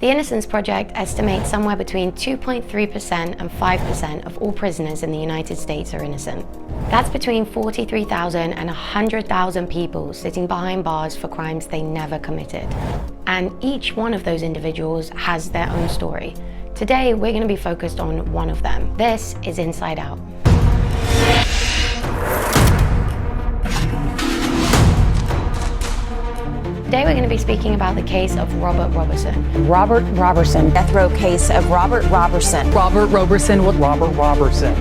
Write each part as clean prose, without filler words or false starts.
The Innocence Project estimates somewhere between 2.3% and 5% of all prisoners in the United States are innocent. That's between 43,000 and 100,000 people sitting behind bars for crimes they never committed. And each one of those individuals has their own story. Today, we're going to be focused on one of them. This is Inside Out. Today we're going to be speaking about the case of Robert Roberson. Robert Roberson. Death row case of Robert Roberson. Robert Roberson with Robert Roberson.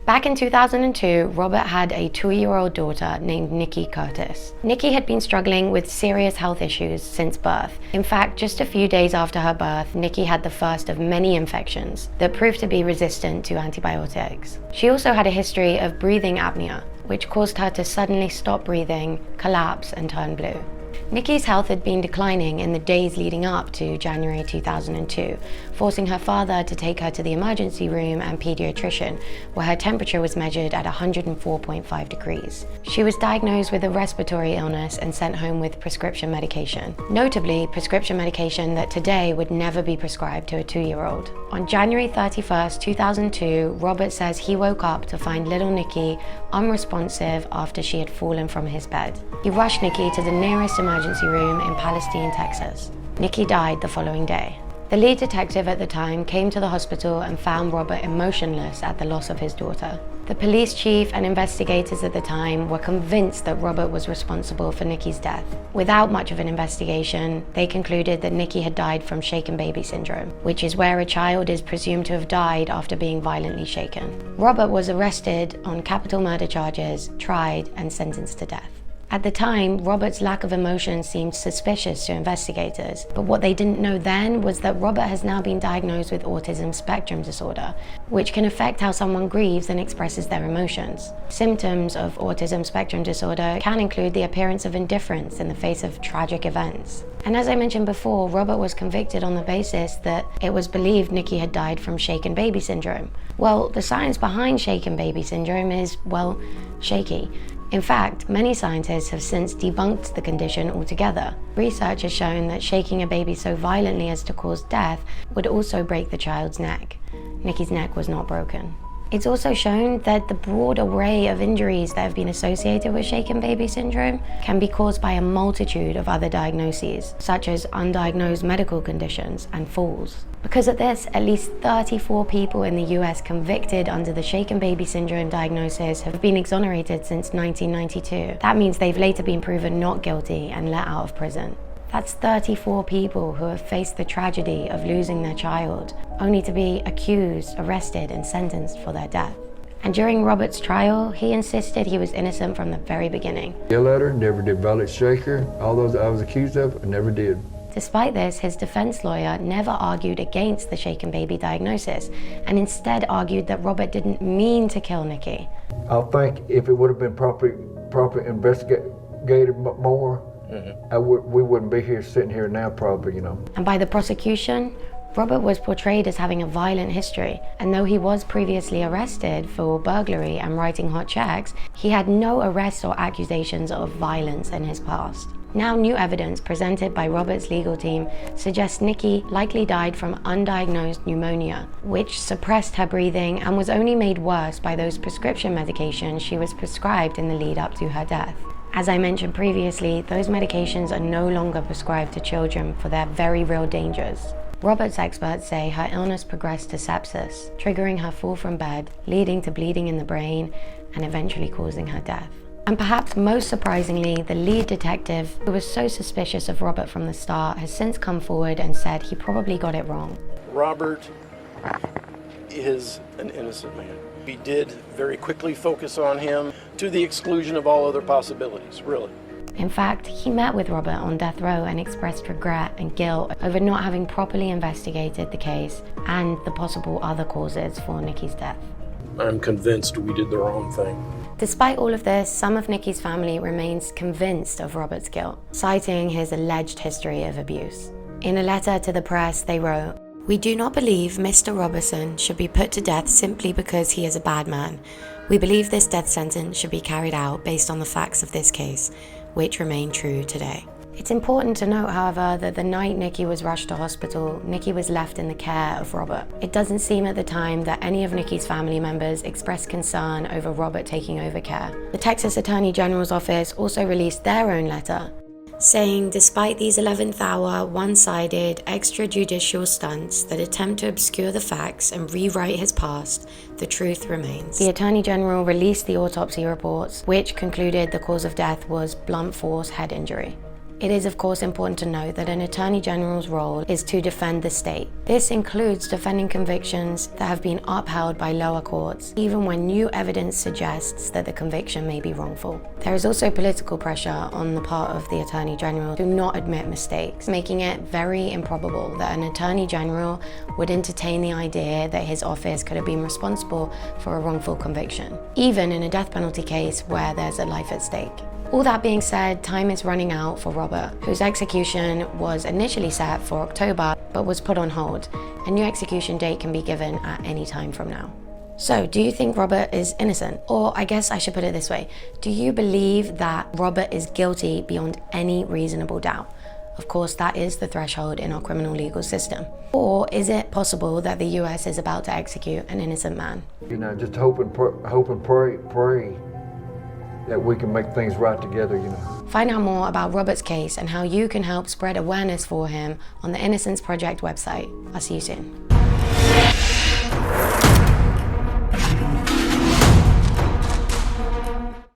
Back in 2002, Robert had a 2-year-old daughter named Nikki Curtis. Nikki had been struggling with serious health issues since birth. In fact, just a few days after her birth, Nikki had the first of many infections that proved to be resistant to antibiotics. She also had a history of breathing apnea, which caused her to suddenly stop breathing, collapse, and turn blue. Nikki's health had been declining in the days leading up to January 2002, forcing her father to take her to the emergency room and pediatrician, where her temperature was measured at 104.5 degrees. She was diagnosed with a respiratory illness and sent home with prescription medication. Notably, prescription medication that today would never be prescribed to a 2-year-old. On January 31st, 2002, Robert says he woke up to find little Nikki unresponsive after she had fallen from his bed. He rushed Nikki to the nearest emergency room in Palestine, Texas. Nikki died the following day. The lead detective at the time came to the hospital and found Robert emotionless at the loss of his daughter. The police chief and investigators at the time were convinced that Robert was responsible for Nikki's death. Without much of an investigation, they concluded that Nikki had died from shaken baby syndrome, which is where a child is presumed to have died after being violently shaken. Robert was arrested on capital murder charges, tried, and sentenced to death. At the time, Robert's lack of emotion seemed suspicious to investigators, but what they didn't know then was that Robert has now been diagnosed with autism spectrum disorder, which can affect how someone grieves and expresses their emotions. Symptoms of autism spectrum disorder can include the appearance of indifference in the face of tragic events. And as I mentioned before, Robert was convicted on the basis that it was believed Nikki had died from shaken baby syndrome. Well, the science behind shaken baby syndrome is, well, shaky. In fact, many scientists have since debunked the condition altogether. Research has shown that shaking a baby so violently as to cause death would also break the child's neck. Nikki's neck was not broken. It's also shown that the broad array of injuries that have been associated with shaken baby syndrome can be caused by a multitude of other diagnoses, such as undiagnosed medical conditions and falls. Because of this, at least 34 people in the US convicted under the shaken baby syndrome diagnosis have been exonerated since 1992. That means they've later been proven not guilty and let out of prison. That's 34 people who have faced the tragedy of losing their child, only to be accused, arrested, and sentenced for their death. And during Robert's trial, he insisted he was innocent from the very beginning. Yell at her, never did violent shake her. All those I was accused of, I never did. Despite this, his defense lawyer never argued against the shaken baby diagnosis, and instead argued that Robert didn't mean to kill Nikki. I think if it would have been properly investigated more, we wouldn't be here sitting here now probably, you know. And by the prosecution, Robert was portrayed as having a violent history, and though he was previously arrested for burglary and writing hot checks, he had no arrests or accusations of violence in his past. Now, new evidence presented by Robert's legal team suggests Nikki likely died from undiagnosed pneumonia, which suppressed her breathing and was only made worse by those prescription medications she was prescribed in the lead up to her death. As I mentioned previously, those medications are no longer prescribed to children for their very real dangers. Robert's experts say her illness progressed to sepsis, triggering her fall from bed, leading to bleeding in the brain, and eventually causing her death. And perhaps most surprisingly, the lead detective, who was so suspicious of Robert from the start, has since come forward and said he probably got it wrong. Robert is an innocent man. We did very quickly focus on him to the exclusion of all other possibilities, really. In fact, he met with Robert on death row and expressed regret and guilt over not having properly investigated the case and the possible other causes for Nikki's death. I'm convinced we did the wrong thing. Despite all of this, some of Nikki's family remains convinced of Robert's guilt, citing his alleged history of abuse. In a letter to the press, they wrote, "We do not believe Mr. Roberson should be put to death simply because he is a bad man. We believe this death sentence should be carried out based on the facts of this case, which remain true today." It's important to note, however, that the night Nikki was rushed to hospital, Nikki was left in the care of Robert. It doesn't seem at the time that any of Nikki's family members expressed concern over Robert taking over care. The Texas Attorney General's office also released their own letter, saying despite these 11th hour, one-sided, extrajudicial stunts that attempt to obscure the facts and rewrite his past, the truth remains. The Attorney General released the autopsy reports, which concluded the cause of death was blunt force head injury. It is of course important to note that an Attorney General's role is to defend the state. This includes defending convictions that have been upheld by lower courts, even when new evidence suggests that the conviction may be wrongful. There is also political pressure on the part of the Attorney General to not admit mistakes, making it very improbable that an Attorney General would entertain the idea that his office could have been responsible for a wrongful conviction, even in a death penalty case where there's a life at stake. All that being said, time is running out for Robert, whose execution was initially set for October, but was put on hold. A new execution date can be given at any time from now. So, do you think Robert is innocent? Or I guess I should put it this way, do you believe that Robert is guilty beyond any reasonable doubt? Of course, that is the threshold in our criminal legal system. Or is it possible that the US is about to execute an innocent man? You know, just hope and pray that we can make things right together, you know. Find out more about Robert's case and how you can help spread awareness for him on the Innocence Project website. I'll see you soon.